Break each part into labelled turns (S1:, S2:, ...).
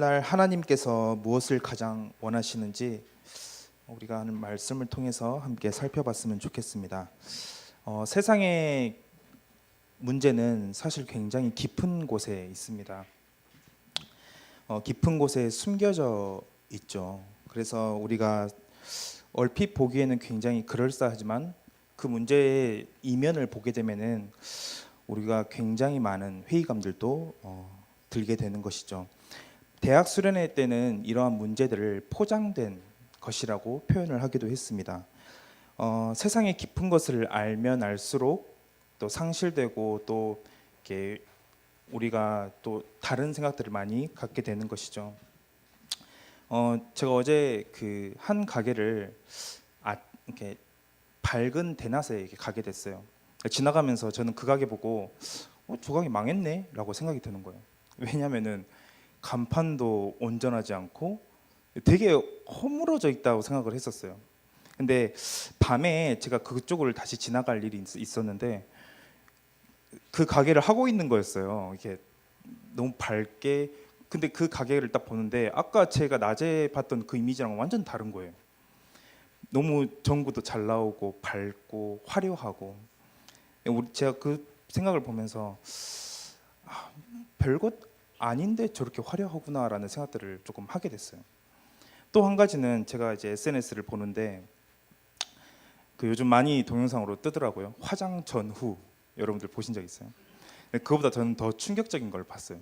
S1: 오늘날 하나님께서 무엇을 가장 원하시는지 우리가 하는 말씀을 통해서 함께 살펴봤으면 좋겠습니다. 세상의 문제는 사실 굉장히 깊은 곳에 있습니다. 깊은 곳에 숨겨져 있죠. 그래서 우리가 얼핏 보기에는 굉장히 그럴싸하지만 그 문제의 이면을 보게 되면은 우리가 굉장히 많은 회의감들도 들게 되는 것이죠. 대학 수련회 때는 이러한 문제들을 포장된 것이라고 표현을 하기도 했습니다. 세상의 깊은 것을 알면 알수록 또 상실되고 또 이렇게 우리가 또 다른 생각들을 많이 갖게 되는 것이죠. 제가 어제 그 한 가게를 이렇게 밝은 대낮에 이렇게 가게 됐어요. 지나가면서 저는 그 가게 보고 저 가게 망했네라고 생각이 드는 거예요. 왜냐하면은 간판도 온전하지 않고 되게 허물어져 있다고 생각을 했었어요. 근데 밤에 제가 그쪽을 다시 지나갈 일이 있었는데 그 가게를 하고 있는 거였어요. 이게 너무 밝게. 근데 그 가게를 딱 보는데 아까 제가 낮에 봤던 그 이미지랑 완전 다른 거예요. 너무 전구도 잘 나오고 밝고 화려하고. 제가 그 생각을 보면서 별것 아닌데 저렇게 화려하구나라는 생각들을 조금 하게 됐어요. 또 한 가지는 제가 이제 SNS를 보는데 그 요즘 많이 동영상으로 뜨더라고요. 화장 전후. 여러분들 보신 적 있어요? 그거보다 저는 더 충격적인 걸 봤어요.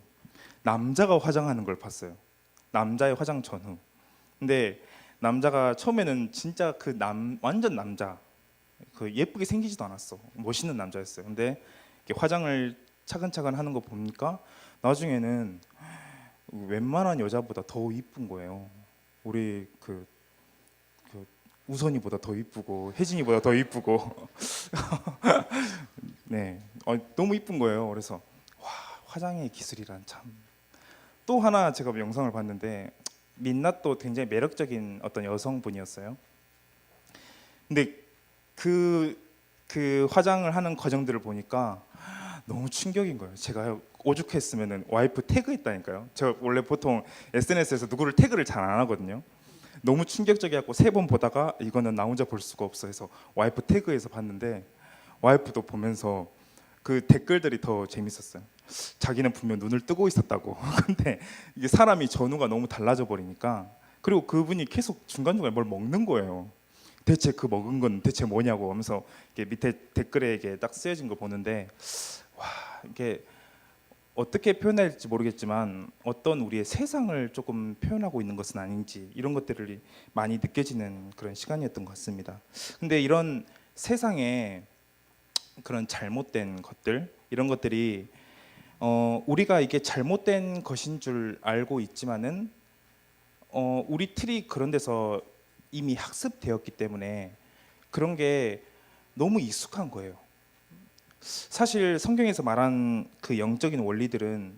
S1: 남자가 화장하는 걸 봤어요. 남자의 화장 전후. 근데 남자가 처음에는 진짜 완전 남자, 그 예쁘게 생기지도 않았어. 멋있는 남자였어요. 근데 이렇게 화장을 차근차근 하는 거 보니까 나중에는 웬만한 여자보다 더 이쁜 거예요. 우리 그 우선이보다 더 이쁘고 혜진이보다 더 이쁘고 네, 너무 이쁜 거예요. 그래서 와, 화장의 기술이란 참. 또 하나 제가 영상을 봤는데 민낯도 굉장히 매력적인 어떤 여성분이었어요. 근데 그 화장을 하는 과정들을 보니까 너무 충격인 거예요. 제가 오죽했으면은 와이프 태그했다니까요. 제가 원래 보통 SNS에서 누구를 태그를 잘 안 하거든요. 너무 충격적이었고 3번 보다가 이거는 나 혼자 볼 수가 없어 해서 와이프 태그해서 봤는데 와이프도 보면서 그 댓글들이 더 재밌었어요. 자기는 분명 눈을 뜨고 있었다고. 근데 이게 사람이 전후가 너무 달라져 버리니까. 그리고 그분이 계속 중간중간에 뭘 먹는 거예요. 대체 그 먹은 건 대체 뭐냐고 하면서 이게 밑에 댓글에 이게 딱 쓰여진 거 보는데 와, 이게 어떻게 표현해야 할지 모르겠지만 어떤 우리의 세상을 조금 표현하고 있는 것은 아닌지 이런 것들이 많이 느껴지는 그런 시간이었던 것 같습니다. 근데 이런 세상에 그런 잘못된 것들 이런 것들이 우리가 이게 잘못된 것인 줄 알고 있지만은 우리 틀이 그런 데서 이미 학습되었기 때문에 그런 게 너무 익숙한 거예요. 사실 성경에서 말한 그 영적인 원리들은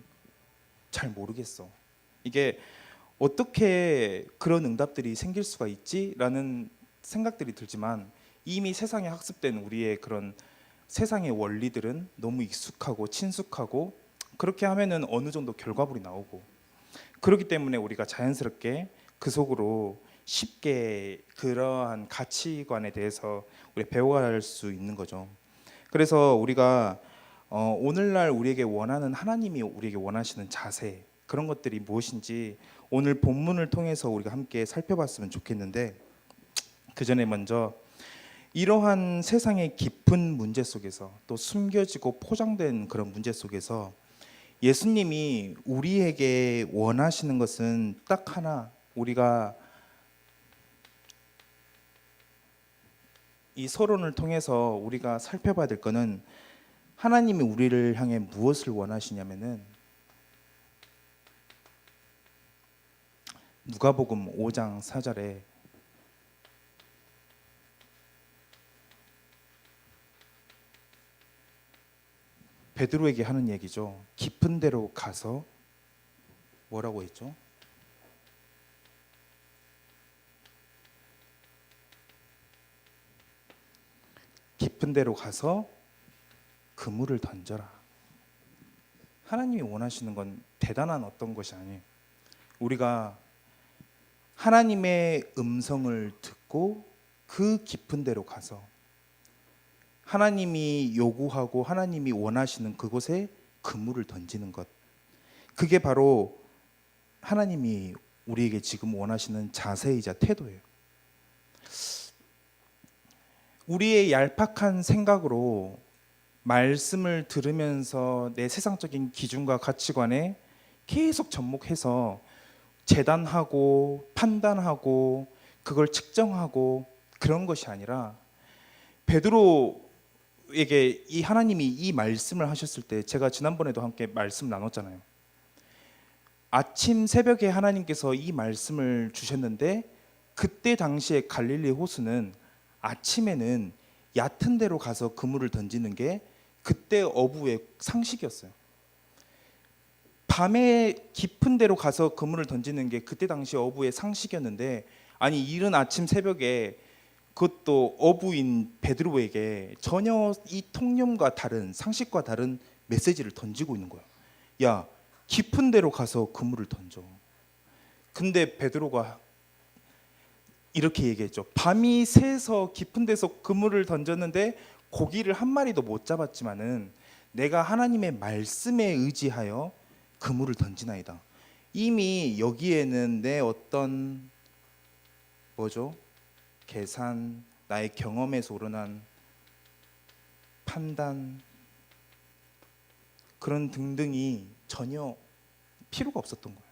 S1: 잘 모르겠어. 이게 어떻게 그런 응답들이 생길 수가 있지라는 생각들이 들지만 이미 세상에 학습된 우리의 그런 세상의 원리들은 너무 익숙하고 친숙하고 그렇게 하면은 어느 정도 결과물이 나오고 그렇기 때문에 우리가 자연스럽게 그 속으로 쉽게 그러한 가치관에 대해서 우리 배워갈 수 있는 거죠. 그래서 우리가 오늘날 우리에게 원하는 하나님이 우리에게 원하시는 자세 그런 것들이 무엇인지 오늘 본문을 통해서 우리가 함께 살펴봤으면 좋겠는데 그 전에 먼저 이러한 세상의 깊은 문제 속에서 또 숨겨지고 포장된 그런 문제 속에서 예수님이 우리에게 원하시는 것은 딱 하나. 우리가 이 서론을 통해서 우리가 살펴봐야 될 거는 하나님이 우리를 향해 무엇을 원하시냐면은 누가복음 5장 4절에 베드로에게 하는 얘기죠. 깊은 데로 가서 뭐라고 했죠? 깊은 데로 가서 그물을 던져라. 하나님이 원하시는 건 대단한 어떤 것이 아니에요. 우리가 하나님의 음성을 듣고 그 깊은 데로 가서 하나님이 요구하고 하나님이 원하시는 그곳에 그물을 던지는 것, 그게 바로 하나님이 우리에게 지금 원하시는 자세이자 태도예요. 우리의 얄팍한 생각으로 말씀을 들으면서 내 세상적인 기준과 가치관에 계속 접목해서 재단하고 판단하고 그걸 측정하고 그런 것이 아니라, 베드로에게 이 하나님이 이 말씀을 하셨을 때, 제가 지난번에도 함께 말씀 나눴잖아요. 아침 새벽에 하나님께서 이 말씀을 주셨는데, 그때 당시에 갈릴리 호수는 아침에는 얕은 데로 가서 그물을 던지는 게 그때 어부의 상식이었어요. 밤에 깊은 데로 가서 그물을 던지는 게 그때 당시 어부의 상식이었는데, 아니 이른 아침 새벽에 그것도 어부인 베드로에게 전혀 이 통념과 다른, 상식과 다른 메시지를 던지고 있는 거야. 야, 깊은 데로 가서 그물을 던져. 근데 베드로가 이렇게 얘기했죠. 밤이 새서 깊은 데서 그물을 던졌는데 고기를 한 마리도 못 잡았지만은 내가 하나님의 말씀에 의지하여 그물을 던지나이다. 이미 여기에는 내 어떤 계산, 나의 경험에서 우러난 판단, 그런 등등이 전혀 필요가 없었던 거예요.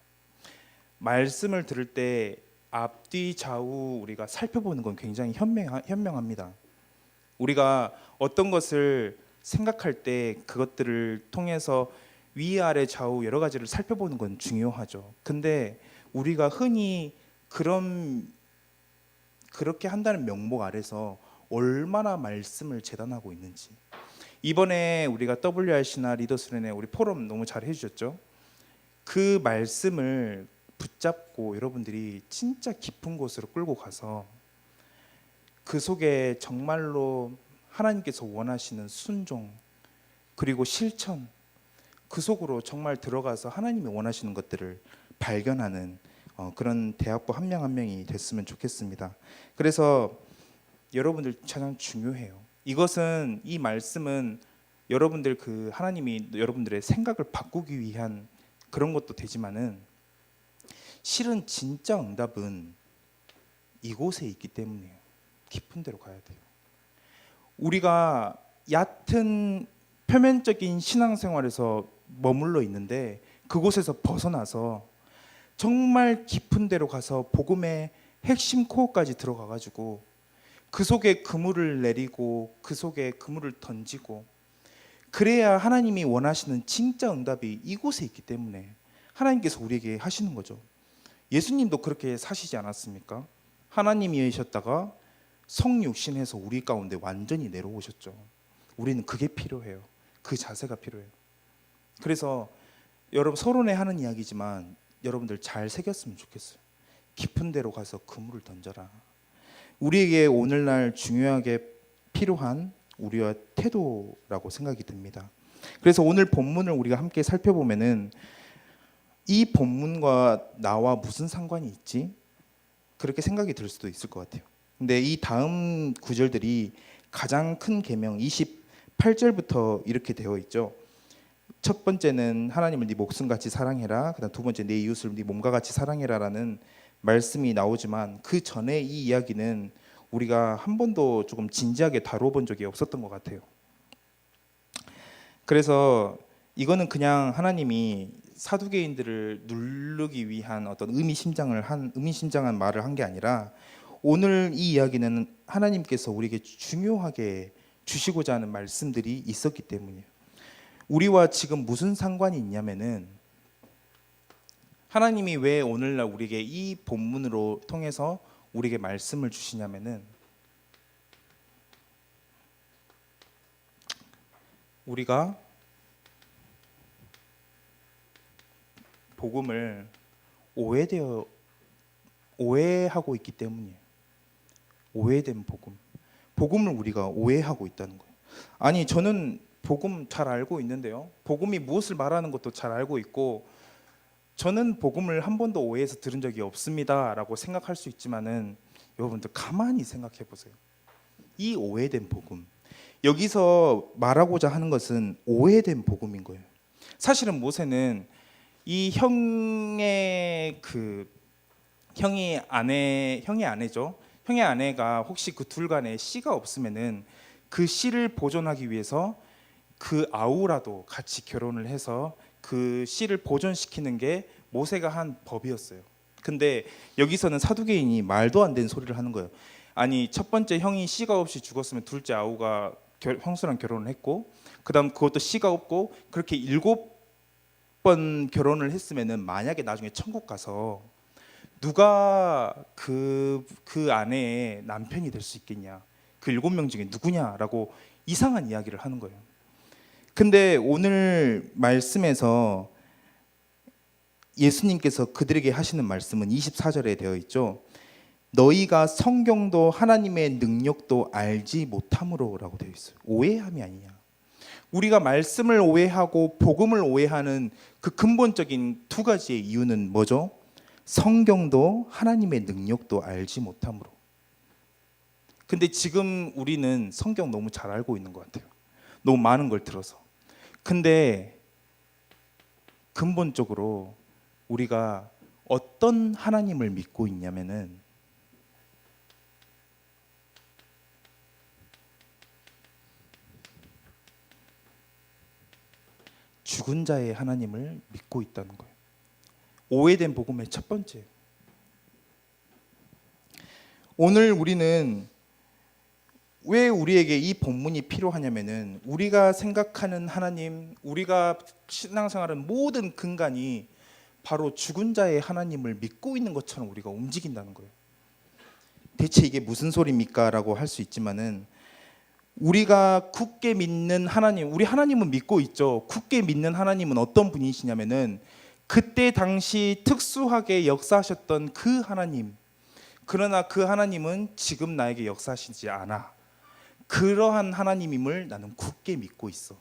S1: 말씀을 들을 때 앞뒤 좌우 우리가 살펴보는 건 굉장히 현명합니다. 우리가 어떤 것을 생각할 때 그것들을 통해서 위아래 좌우 여러 가지를 살펴보는 건 중요하죠. 근데 우리가 흔히 그렇게 한다는 명목 아래서 얼마나 말씀을 재단하고 있는지, 이번에 우리가 WRC나 리더스런에 우리 포럼 너무 잘 해주셨죠. 그 말씀을 붙잡고 여러분들이 진짜 깊은 곳으로 끌고 가서 그 속에 정말로 하나님께서 원하시는 순종 그리고 실천, 그 속으로 정말 들어가서 하나님이 원하시는 것들을 발견하는 그런 대학부 한 명 한 명이 됐으면 좋겠습니다. 그래서 여러분들 가장 중요해요. 이 말씀은 여러분들 하나님이 여러분들의 생각을 바꾸기 위한 그런 것도 되지만은, 실은 진짜 응답은 이곳에 있기 때문이에요. 깊은 데로 가야 돼요. 우리가 얕은 표면적인 신앙생활에서 머물러 있는데 그곳에서 벗어나서 정말 깊은 데로 가서 복음의 핵심 코어까지 들어가 가지고 그 속에 그물을 내리고 그 속에 그물을 던지고, 그래야 하나님이 원하시는 진짜 응답이 이곳에 있기 때문에 하나님께서 우리에게 하시는 거죠. 예수님도 그렇게 사시지 않았습니까? 하나님이셨다가 성육신해서 우리 가운데 완전히 내려오셨죠. 우리는 그게 필요해요. 그 자세가 필요해요. 그래서 여러분, 서론에 하는 이야기지만 여러분들 잘 새겼으면 좋겠어요. 깊은 데로 가서 그물을 던져라. 우리에게 오늘날 중요하게 필요한 우리와 태도라고 생각이 듭니다. 그래서 오늘 본문을 우리가 함께 살펴보면은 이 본문과 나와 무슨 상관이 있지? 그렇게 생각이 들 수도 있을 것 같아요. 근데 이 다음 구절들이 가장 큰 계명 28절부터 이렇게 되어 있죠. 첫 번째는 하나님을 네 목숨같이 사랑해라. 그다음 두 번째 내 이웃을 네 몸과 같이 사랑해라라는 말씀이 나오지만, 그 전에 이 이야기는 우리가 한 번도 조금 진지하게 다뤄본 적이 없었던 것 같아요. 그래서 이거는 그냥 하나님이 사두개인들을 누르기 위한 어떤 의미심장한 말을 한 게 아니라, 오늘 이 이야기는 하나님께서 우리에게 중요하게 주시고자 하는 말씀들이 있었기 때문이에요. 우리와 지금 무슨 상관이 있냐면은, 하나님이 왜 오늘날 우리에게 이 본문으로 통해서 우리에게 말씀을 주시냐면은, 우리가 복음을 오해하고 있기 때문이에요. 오해된 복음을 우리가 오해하고 있다는 거예요. 아니, 저는 복음 잘 알고 있는데요. 복음이 무엇을 말하는 것도 잘 알고 있고, 저는 복음을 한 번도 오해해서 들은 적이 없습니다라고 생각할 수 있지만은 여러분들 가만히 생각해 보세요. 이 오해된 복음, 여기서 말하고자 하는 것은 오해된 복음인 거예요. 사실은 모세는 이 형의 아내죠. 형의 아내가 혹시 그 둘 간에 씨가 없으면은 그 씨를 보존하기 위해서 그 아우라도 같이 결혼을 해서 그 씨를 보존시키는 게 모세가 한 법이었어요. 근데 여기서는 사두개인이 말도 안 되는 소리를 하는 거예요. 아니, 첫 번째 형이 씨가 없이 죽었으면 둘째 아우가 형수랑 결혼을 했고, 그다음 그것도 씨가 없고, 그렇게 7번 결혼을 했으면은 만약에 나중에 천국 가서 누가 그 아내의 남편이 될 수 있겠냐, 그 7명 중에 누구냐라고 이상한 이야기를 하는 거예요. 근데 오늘 말씀에서 예수님께서 그들에게 하시는 말씀은 24절에 되어 있죠. 너희가 성경도 하나님의 능력도 알지 못함으로라고 되어 있어요. 오해함이 아니냐. 우리가 말씀을 오해하고 복음을 오해하는 그 근본적인 두 가지의 이유는 뭐죠? 성경도 하나님의 능력도 알지 못함으로. 근데 지금 우리는 성경 너무 잘 알고 있는 것 같아요. 너무 많은 걸 들어서. 근데 근본적으로 우리가 어떤 하나님을 믿고 있냐면은 죽은 자의 하나님을 믿고 있다는 거예요. 오해된 복음의 첫 번째. 오늘 우리는 왜 우리에게 이 본문이 필요하냐면은 우리가 생각하는 하나님, 우리가 신앙생활은 모든 근간이 바로 죽은 자의 하나님을 믿고 있는 것처럼 우리가 움직인다는 거예요. 대체 이게 무슨 소리입니까? 라고 할 수 있지만은 우리가 굳게 믿는 하나님, 우리 하나님은 믿고 있죠. 굳게 믿는 하나님은 어떤 분이시냐면은 그때 당시 특수하게 역사하셨던 그 하나님, 그러나 그 하나님은 지금 나에게 역사하시지 않아. 그러한 하나님임을 나는 굳게 믿고 있어.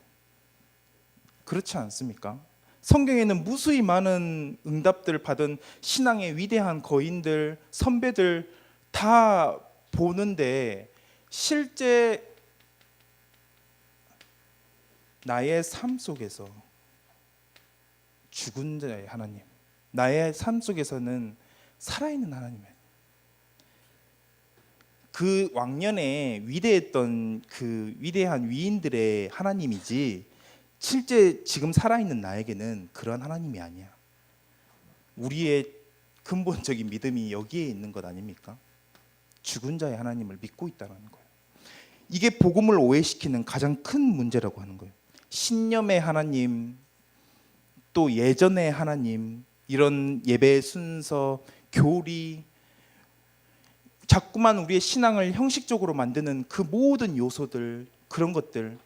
S1: 그렇지 않습니까? 성경에는 무수히 많은 응답들을 받은 신앙의 위대한 거인들, 선배들 다 보는데 실제 나의 삶 속에서 죽은 자의 하나님, 나의 삶 속에서는 살아있는 하나님이에요. 그 왕년에 위대했던 그 위대한 위인들의 하나님이지 실제 지금 살아있는 나에게는 그런 하나님이 아니야. 우리의 근본적인 믿음이 여기에 있는 것 아닙니까? 죽은 자의 하나님을 믿고 있다는 거예요. 이게 복음을 오해시키는 가장 큰 문제라고 하는 거예요. 신념의 하나님, 또 예전의 하나님, 이런 예배 순서, 교리, 자꾸만 우리의 신앙을 형식적으로 만드는 그 모든 요소들, 그런 것들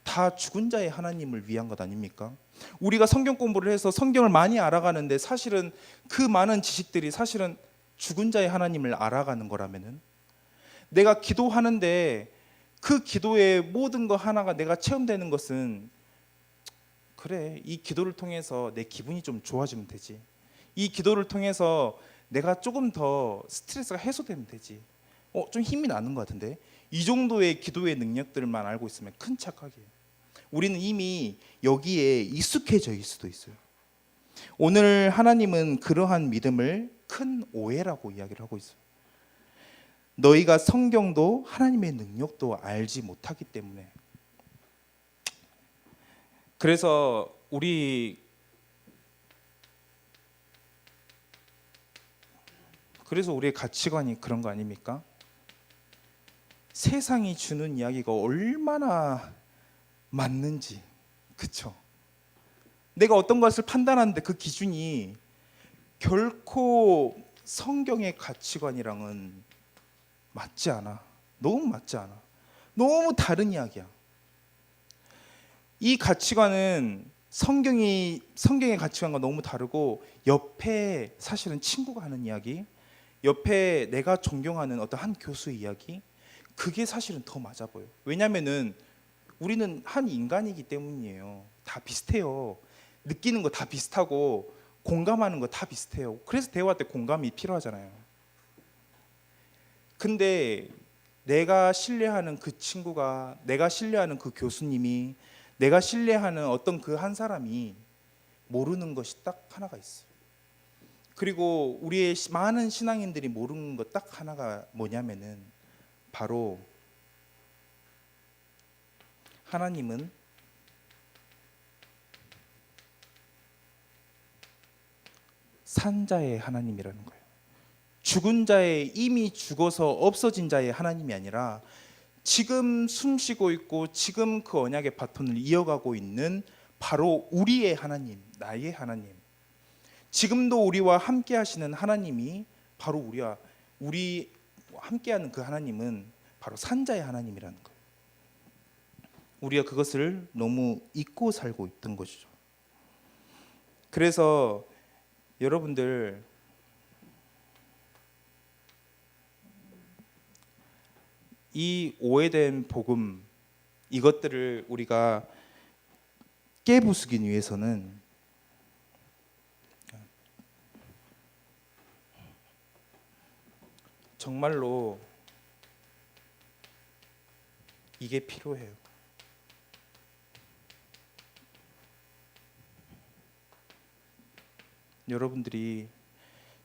S1: 다 죽은 자의 하나님을 위한 것 아닙니까? 우리가 성경 공부를 해서 성경을 많이 알아가는데 사실은 그 많은 지식들이 사실은 죽은 자의 하나님을 알아가는 거라면은, 내가 기도하는데 그 기도의 모든 거 하나가 내가 체험되는 것은, 그래, 이 기도를 통해서 내 기분이 좀 좋아지면 되지, 이 기도를 통해서 내가 조금 더 스트레스가 해소되면 되지, 좀 힘이 나는 것 같은데, 이 정도의 기도의 능력들만 알고 있으면 큰 착각이에요. 우리는 이미 여기에 익숙해져 있을 수도 있어요. 오늘 하나님은 그러한 믿음을 큰 오해라고 이야기를 하고 있어요. 너희가 성경도 하나님의 능력도 알지 못하기 때문에. 그래서 우리의 가치관이 그런 거 아닙니까? 세상이 주는 이야기가 얼마나 맞는지, 그쵸? 내가 어떤 것을 판단하는데 그 기준이 결코 성경의 가치관이랑은 맞지 않아. 너무 맞지 않아. 너무 다른 이야기야. 이 가치관은 성경의 가치관과 너무 다르고, 옆에 사실은 친구가 하는 이야기, 옆에 내가 존경하는 어떤 한 교수의 이야기, 그게 사실은 더 맞아 보여. 왜냐면은 우리는 한 인간이기 때문이에요. 다 비슷해요. 느끼는 거 다 비슷하고, 공감하는 거 다 비슷해요. 그래서 대화 때 공감이 필요하잖아요. 근데 내가 신뢰하는 그 친구가, 내가 신뢰하는 그 교수님이, 내가 신뢰하는 어떤 그 한 사람이 모르는 것이 딱 하나가 있어요. 그리고 우리의 많은 신앙인들이 모르는 것 딱 하나가 뭐냐면은 바로 하나님은 산 자의 하나님이라는 거예요. 죽은 자의, 이미 죽어서 없어진 자의 하나님이 아니라 지금 숨쉬고 있고 지금 그 언약의 바톤을 이어가고 있는 바로 우리의 하나님, 나의 하나님, 지금도 우리와 함께 하시는 하나님이 바로 우리 함께하는 그 하나님은 바로 산자의 하나님이라는 거예요. 우리가 그것을 너무 잊고 살고 있던 것이죠. 그래서 여러분들, 이 오해된 복음, 이것들을 우리가 깨부수기 위해서는 정말로 이게 필요해요. 여러분들이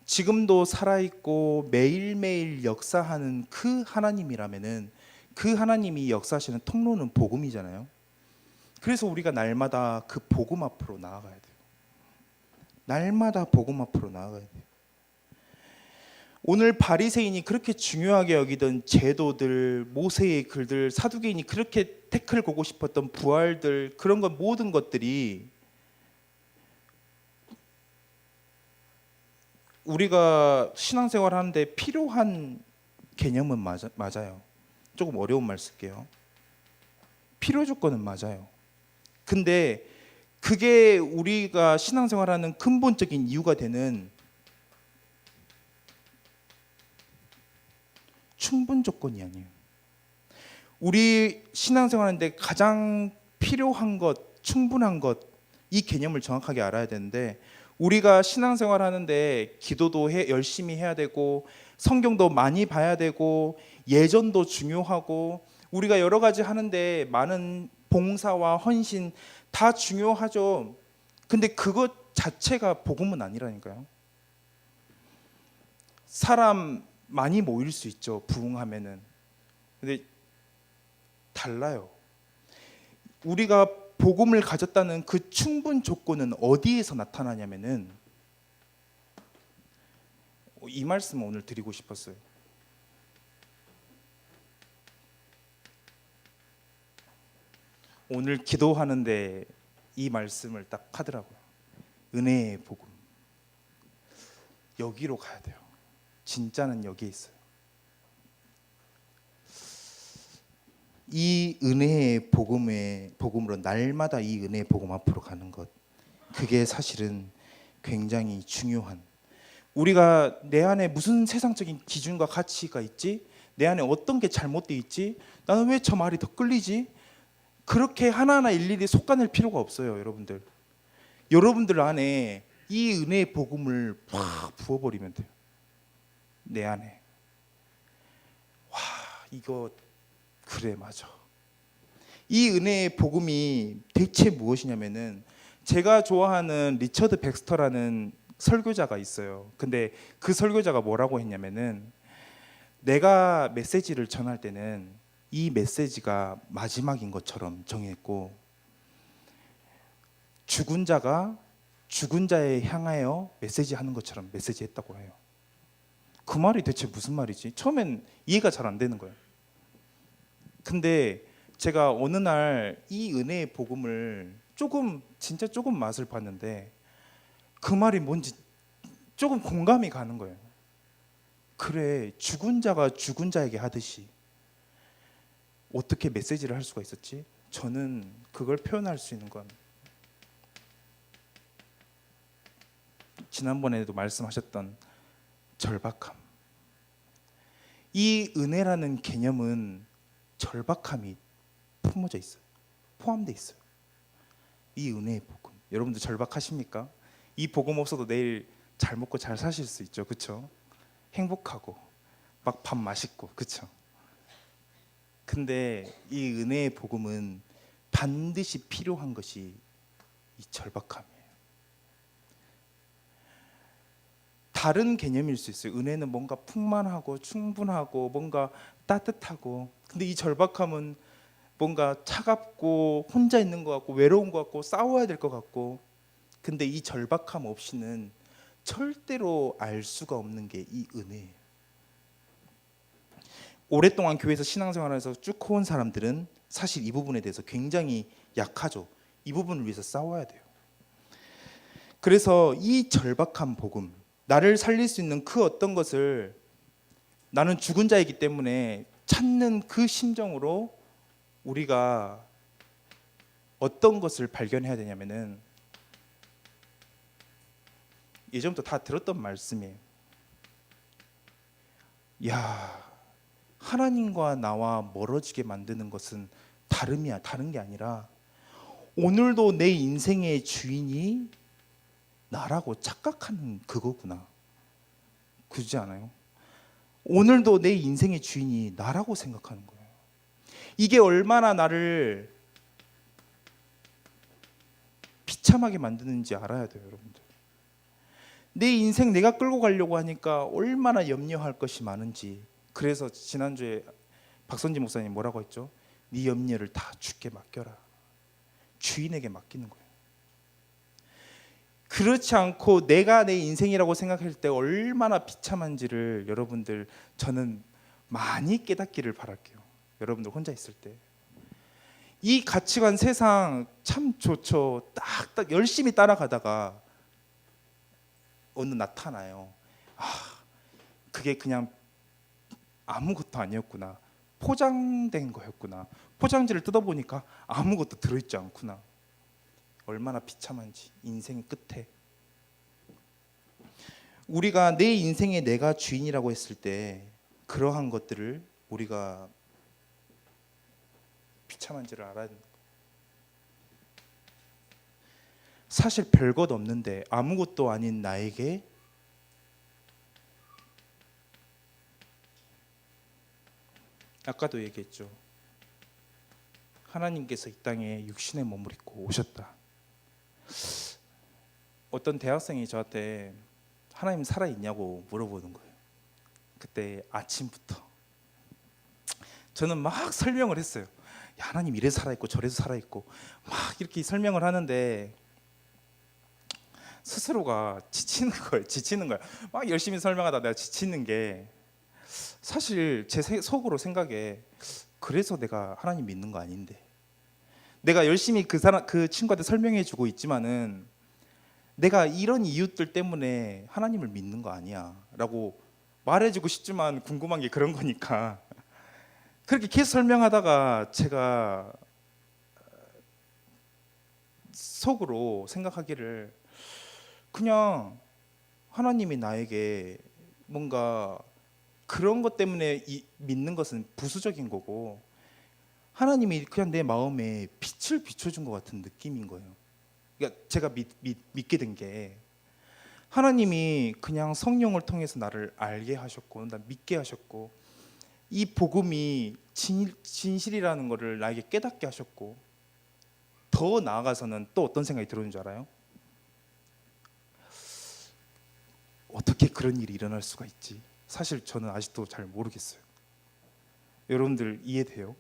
S1: 지금도 살아있고 매일매일 역사하는 그 하나님이라면은 그 하나님이 역사하시는 통로는 복음이잖아요. 그래서 우리가 날마다 그 복음 앞으로 나아가야 돼요. 날마다 복음 앞으로 나아가야 돼요. 오늘 바리새인이 그렇게 중요하게 여기던 제도들, 모세의 글들, 사두개인이 그렇게 태클 고고 싶었던 부활들, 그런 것 모든 것들이 우리가 신앙생활 하는데 필요한 개념은 맞아요. 조금 어려운 말 쓸게요. 필요 조건은 맞아요. 근데 그게 우리가 신앙생활하는 근본적인 이유가 되는 충분 조건이 아니에요. 우리 신앙생활하는데 가장 필요한 것, 충분한 것, 이 개념을 정확하게 알아야 되는데, 우리가 신앙생활 하는데 기도도 열심히 해야 되고 성경도 많이 봐야 되고 예전도 중요하고 우리가 여러 가지 하는데 많은 봉사와 헌신 다 중요하죠. 근데 그것 자체가 복음은 아니라니까요. 사람 많이 모일 수 있죠, 부흥하면은. 근데 달라요. 우리가 복음을 가졌다는 그 충분 조건은 어디에서 나타나냐면은, 이 말씀을 오늘 드리고 싶었어요. 오늘 기도하는데 이 말씀을 딱 하더라고요. 은혜의 복음. 여기로 가야 돼요. 진짜는 여기에 있어요. 이 은혜의 복음으로 날마다 이 은혜의 복음 앞으로 가는 것, 그게 사실은 굉장히 중요한, 우리가 내 안에 무슨 세상적인 기준과 가치가 있지? 내 안에 어떤 게 잘못돼 있지? 나는 왜 저 말이 더 끌리지? 그렇게 하나하나 일일이 속아낼 필요가 없어요. 여러분들 안에 이 은혜의 복음을 확 부어버리면 돼요. 내 안에. 와, 이거 그래, 맞아. 이 은혜의 복음이 대체 무엇이냐면은, 제가 좋아하는 리처드 백스터라는 설교자가 있어요. 근데 그 설교자가 뭐라고 했냐면은, 내가 메시지를 전할 때는 이 메시지가 마지막인 것처럼 정했고, 죽은 자가 죽은 자에 향하여 메시지 하는 것처럼 메시지했다고 해요. 그 말이 대체 무슨 말이지? 처음엔 이해가 잘 안 되는 거예요. 근데 제가 어느 날 이 은혜의 복음을 진짜 조금 맛을 봤는데, 그 말이 뭔지 조금 공감이 가는 거예요. 그래, 죽은 자가 죽은 자에게 하듯이 어떻게 메시지를 할 수가 있었지? 저는 그걸 표현할 수 있는 건, 지난번에도 말씀하셨던 절박함. 이 은혜라는 개념은 절박함이 품어져 있어요. 포함되어 있어요. 이 은혜의 복음. 여러분들 절박하십니까? 이 복음 없어도 내일 잘 먹고 잘 사실 수 있죠. 그렇죠? 행복하고 막 밥 맛있고. 그렇죠? 근데 이 은혜의 복음은 반드시 필요한 것이 이 절박함이에요. 다른 개념일 수 있어요. 은혜는 뭔가 풍만하고 충분하고 뭔가 따뜻하고, 근데 이 절박함은 뭔가 차갑고 혼자 있는 것 같고 외로운 것 같고 싸워야 될 것 같고, 근데 이 절박함 없이는 절대로 알 수가 없는 게 이 은혜예요. 오랫동안 교회에서 신앙생활에서 쭉 온 사람들은 사실 이 부분에 대해서 굉장히 약하죠. 이 부분을 위해서 싸워야 돼요. 그래서 이 절박한 복음, 나를 살릴 수 있는 그 어떤 것을, 나는 죽은 자이기 때문에 찾는 그 심정으로 우리가 어떤 것을 발견해야 되냐면은, 예전부터 다 들었던 말씀이에요. 야, 하나님과 나와 멀어지게 만드는 것은 다른 게 아니라 오늘도 내 인생의 주인이 나라고 착각하는 그거구나. 그러지 않아요? 오늘도 내 인생의 주인이 나라고 생각하는 거예요. 이게 얼마나 나를 비참하게 만드는지 알아야 돼요, 여러분들. 내 인생 내가 끌고 가려고 하니까 얼마나 염려할 것이 많은지. 그래서 지난주에 박선지 목사님 뭐라고 했죠? 네 염려를 다 주께 맡겨라. 주인에게 맡기는 거예요. 그렇지 않고 내가 내 인생이라고 생각할 때 얼마나 비참한지를 여러분들, 저는 많이 깨닫기를 바랄게요. 여러분들 혼자 있을 때 이 가치관 세상 참 좋죠. 딱딱 열심히 따라가다가 어느 나타나요. 그게 그냥 아무것도 아니었구나. 포장된 거였구나. 포장지를 뜯어보니까 아무것도 들어있지 않구나. 얼마나 비참한지. 인생의 끝에 우리가 내 인생에 내가 주인이라고 했을 때 그러한 것들을 우리가 비참한지를 알아야 된다. 사실 별것 없는데 아무것도 아닌 나에게 아까도 얘기했죠. 하나님께서 이 땅에 육신의 몸을 입고 오셨다. 어떤 대학생이 저한테 하나님 살아있냐고 물어보는 거예요. 그때 아침부터 저는 막 설명을 했어요. 야, 하나님 이래서 살아있고 저래서 살아있고 막 이렇게 설명을 하는데 스스로가 지치는 거예요. 막 열심히 설명하다 내가 지치는 게, 사실 제 속으로 생각에 그래서 내가 하나님 믿는 거 아닌데, 내가 열심히 그 친구한테 설명해주고 있지만은 내가 이런 이유들 때문에 하나님을 믿는 거 아니야라고 말해주고 싶지만 궁금한 게 그런 거니까 그렇게 계속 설명하다가 제가 속으로 생각하기를, 그냥 하나님이 나에게 뭔가 그런 것 때문에 믿는 것은 부수적인 거고, 하나님이 그냥 내 마음에 빛을 비춰준 것 같은 느낌인 거예요. 그러니까 제가 믿게 된 게, 하나님이 그냥 성령을 통해서 나를 알게 하셨고 나 믿게 하셨고, 이 복음이 진실이라는 것을 나에게 깨닫게 하셨고, 더 나아가서는 또 어떤 생각이 들었는 줄 알아요? 어떻게 그런 일이 일어날 수가 있지? 사실 저는 아직도 잘 모르겠어요. 여러분들 이해돼요?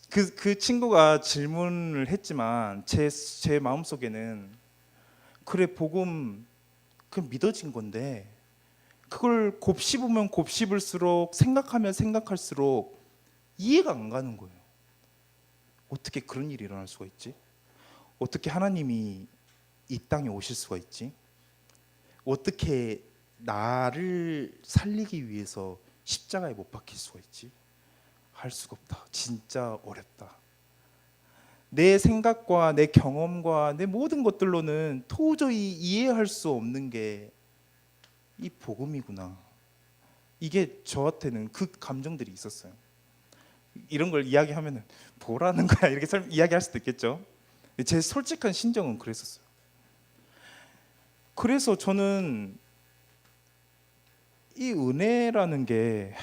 S1: 그 친구가 질문을 했지만 제 마음속에는, 그래 복음 그 믿어진 건데 그걸 곱씹으면 곱씹을수록 생각하면 생각할수록 이해가 안 가는 거예요. 어떻게 그런 일이 일어날 수가 있지? 어떻게 하나님이 이 땅에 오실 수가 있지? 어떻게 나를 살리기 위해서 십자가에 못 박힐 수가 있지? 할 수가 없다. 진짜 어렵다. 내 생각과 내 경험과 내 모든 것들로는 도저히 이해할 수 없는 게 이 복음이구나. 이게 저한테는 그 감정들이 있었어요. 이런 걸 이야기하면 뭐라는 거야 이렇게 이야기할 수도 있겠죠. 제 솔직한 심정은 그랬었어요. 그래서 저는 이 은혜라는 게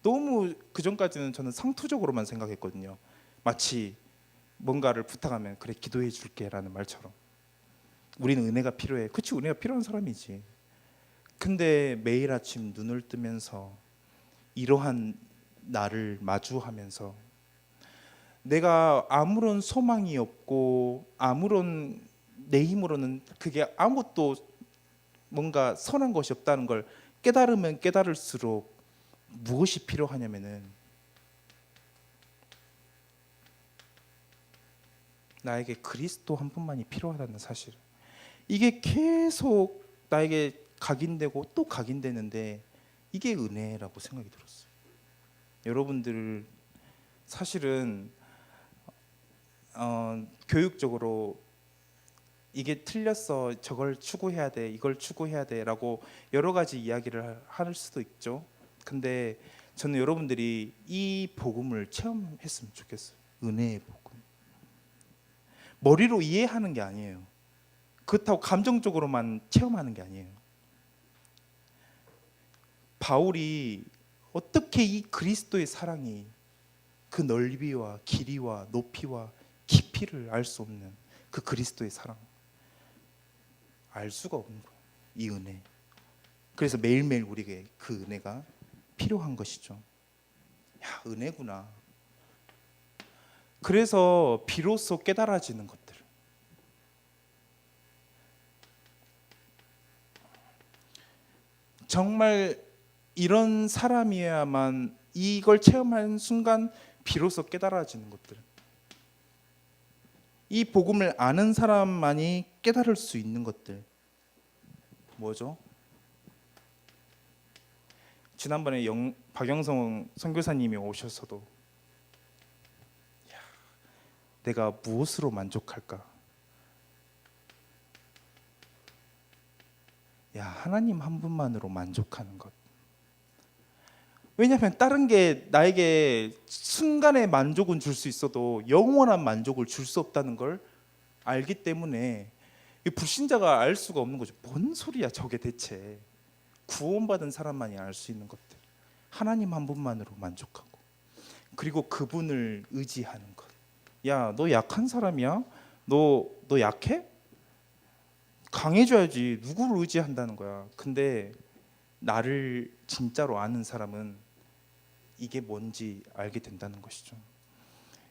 S1: 너무 그전까지는 저는 상투적으로만 생각했거든요. 마치 뭔가를 부탁하면 그래 기도해 줄게라는 말처럼 우리는 은혜가 필요해. 그치, 은혜가 필요한 사람이지. 근데 매일 아침 눈을 뜨면서 이러한 나를 마주하면서 내가 아무런 소망이 없고 아무런 내 힘으로는 그게 아무것도 뭔가 선한 것이 없다는 걸 깨달으면 깨달을수록 무엇이 필요하냐면은 나에게 그리스도 한 분만이 필요하다는 사실. 이게 계속 나에게 각인되고 또 각인되는데 이게 은혜라고 생각이 들었어요. 여러분들 사실은 교육적으로 이게 틀렸어, 저걸 추구해야 돼, 이걸 추구해야 돼라고 여러 가지 이야기를 할 수도 있죠. 근데 저는 여러분들이 이 복음을 체험했으면 좋겠어요. 은혜의 복음. 머리로 이해하는 게 아니에요. 그렇다고 감정적으로만 체험하는 게 아니에요. 바울이 어떻게 이 그리스도의 사랑이 그 넓이와 길이와 높이와 깊이를 알 수 없는 그 그리스도의 사랑 알 수가 없는 거예요. 이 은혜. 그래서 매일매일 우리에게 그 은혜가 필요한 것이죠. 야, 은혜구나. 그래서 비로소 깨달아지는 것들. 정말 이런 사람이어야만 이걸 체험하는 순간 비로소 깨달아지는 것들. 이 복음을 아는 사람만이 깨달을 수 있는 것들. 뭐죠? 지난번에 박영성 선교사님이 오셔서도 내가 무엇으로 만족할까? 야, 하나님 한 분만으로 만족하는 것. 왜냐하면 다른 게 나에게 순간의 만족은 줄 수 있어도 영원한 만족을 줄 수 없다는 걸 알기 때문에 이 불신자가 알 수가 없는 거죠. 뭔 소리야 저게 대체. 구원받은 사람만이 알 수 있는 것들. 하나님 한 분만으로 만족하고 그리고 그분을 의지하는 것. 야, 너 약한 사람이야? 너 약해? 강해져야지. 누구를 의지한다는 거야. 근데 나를 진짜로 아는 사람은 이게 뭔지 알게 된다는 것이죠.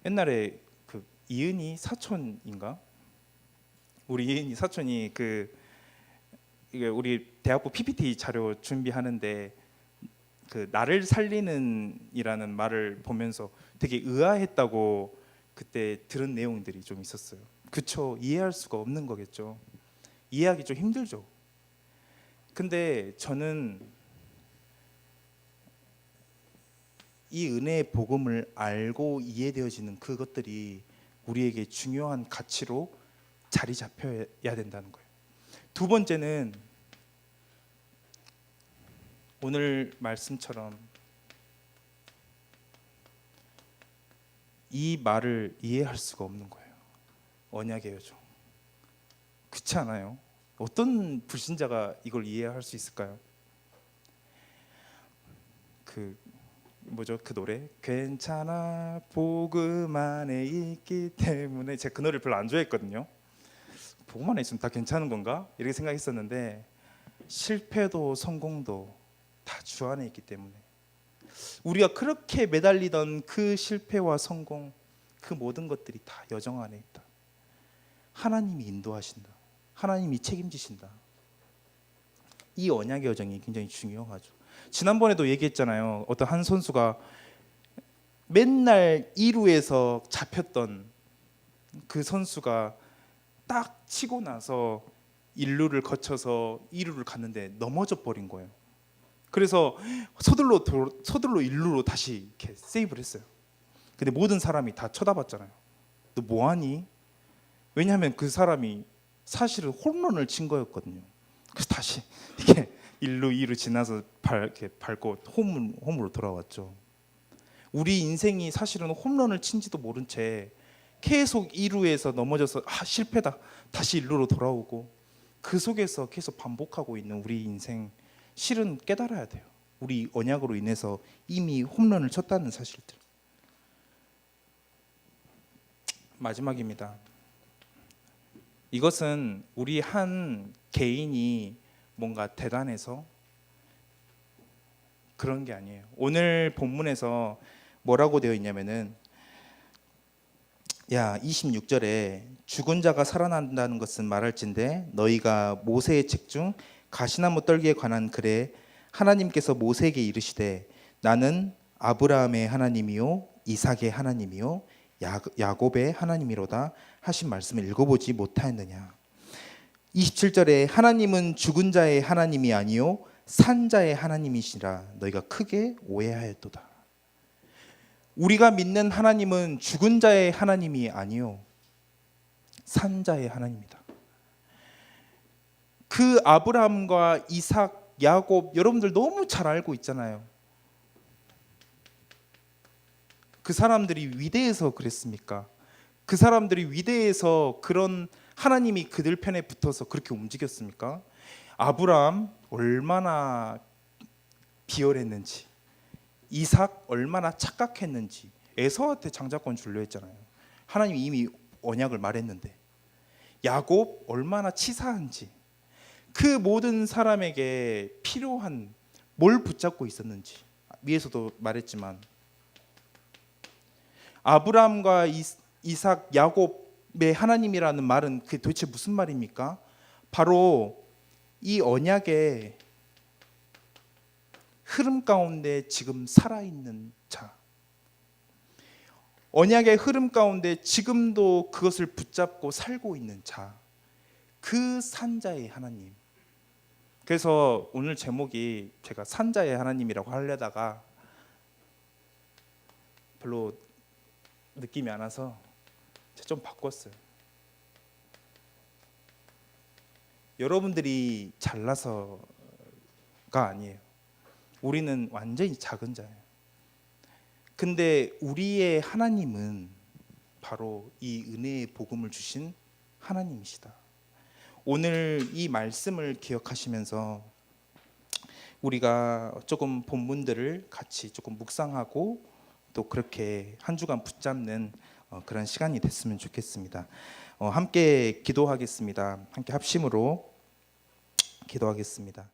S1: 옛날에 그 이은희 사촌인가? 우리 이은희 사촌이 이게 우리 대학부 PPT 자료 준비하는데 그 나를 살리는 이라는 말을 보면서 되게 의아했다고 그때 들은 내용들이 좀 있었어요. 그쵸, 이해할 수가 없는 거겠죠. 이해하기 좀 힘들죠. 근데 저는 이 은혜의 복음을 알고 이해되어지는 그것들이 우리에게 중요한 가치로 자리 잡혀야 된다는 거예요. 두 번째는 오늘 말씀처럼 이 말을 이해할 수가 없는 거예요. 언약의 여정. 그렇지 않아요? 어떤 불신자가 이걸 이해할 수 있을까요? 그 노래 괜찮아 복음 안에 있기 때문에 제가 그 노래를 별로 안 좋아했거든요. 복음 안에 있으면 다 괜찮은 건가? 이렇게 생각했었는데 실패도 성공도 다 주 안에 있기 때문에 우리가 그렇게 매달리던 그 실패와 성공 그 모든 것들이 다 여정 안에 있다. 하나님이 인도하신다. 하나님이 책임지신다. 이 언약의 여정이 굉장히 중요하죠. 지난번에도 얘기했잖아요. 어떤 한 선수가 맨날 2루에서 잡혔던 그 선수가 딱 치고 나서 1루를 거쳐서 2루를 갔는데 넘어져 버린 거예요. 그래서 서둘러 1루로 다시 이렇게 세이브를 했어요. 근데 모든 사람이 다 쳐다봤잖아요. 너 뭐하니? 왜냐하면 그 사람이 사실은 홈런을 친 거였거든요. 그래서 다시 이렇게 1루 2루 지나서 이렇게 밟고 홈으로 돌아왔죠. 우리 인생이 사실은 홈런을 친지도 모른 채 계속 2루에서 넘어져서 실패다 다시 1루로 돌아오고 그 속에서 계속 반복하고 있는 우리 인생, 실은 깨달아야 돼요. 우리 언약으로 인해서 이미 홈런을 쳤다는 사실들. 마지막입니다. 이것은 우리 한 개인이 뭔가 대단해서 그런 게 아니에요. 오늘 본문에서 뭐라고 되어 있냐면은 26절에 죽은 자가 살아난다는 것은 말할진대 너희가 모세의 책 중 가시나무 떨기에 관한 글에 하나님께서 모세에게 이르시되 나는 아브라함의 하나님이요 이삭의 하나님이요 야곱의 하나님이로다 하신 말씀을 읽어보지 못하였느냐. 27절에 하나님은 죽은 자의 하나님이 아니요 산 자의 하나님이시라 너희가 크게 오해하였도다. 우리가 믿는 하나님은 죽은 자의 하나님이 아니요 산 자의 하나님이다. 그 아브라함과 이삭, 야곱 여러분들 너무 잘 알고 있잖아요. 그 사람들이 위대해서 그랬습니까? 그 사람들이 위대해서 그런 하나님이 그들 편에 붙어서 그렇게 움직였습니까? 아브라함 얼마나 비열했는지, 이삭 얼마나 착각했는지, 에서한테 장자권 주려 했잖아요. 하나님이 이미 언약을 말했는데. 야곱 얼마나 치사한지, 그 모든 사람에게 필요한 뭘 붙잡고 있었는지 위에서도 말했지만, 아브라함과 이삭, 야곱의 하나님이라는 말은 그게 도대체 무슨 말입니까? 바로 이 언약의 흐름 가운데 지금 살아있는 자, 언약의 흐름 가운데 지금도 그것을 붙잡고 살고 있는 자, 그 산자의 하나님. 그래서 오늘 제목이 제가 산자의 하나님이라고 하려다가 별로 느낌이 안 와서 제가 좀 바꿨어요. 여러분들이 잘나서가 아니에요. 우리는 완전히 작은 자예요. 근데 우리의 하나님은 바로 이 은혜의 복음을 주신 하나님이시다. 오늘 이 말씀을 기억하시면서 우리가 조금 본문들을 같이 조금 묵상하고 또 그렇게 한 주간 붙잡는 그런 시간이 됐으면 좋겠습니다. 함께 기도하겠습니다. 함께 합심으로 기도하겠습니다.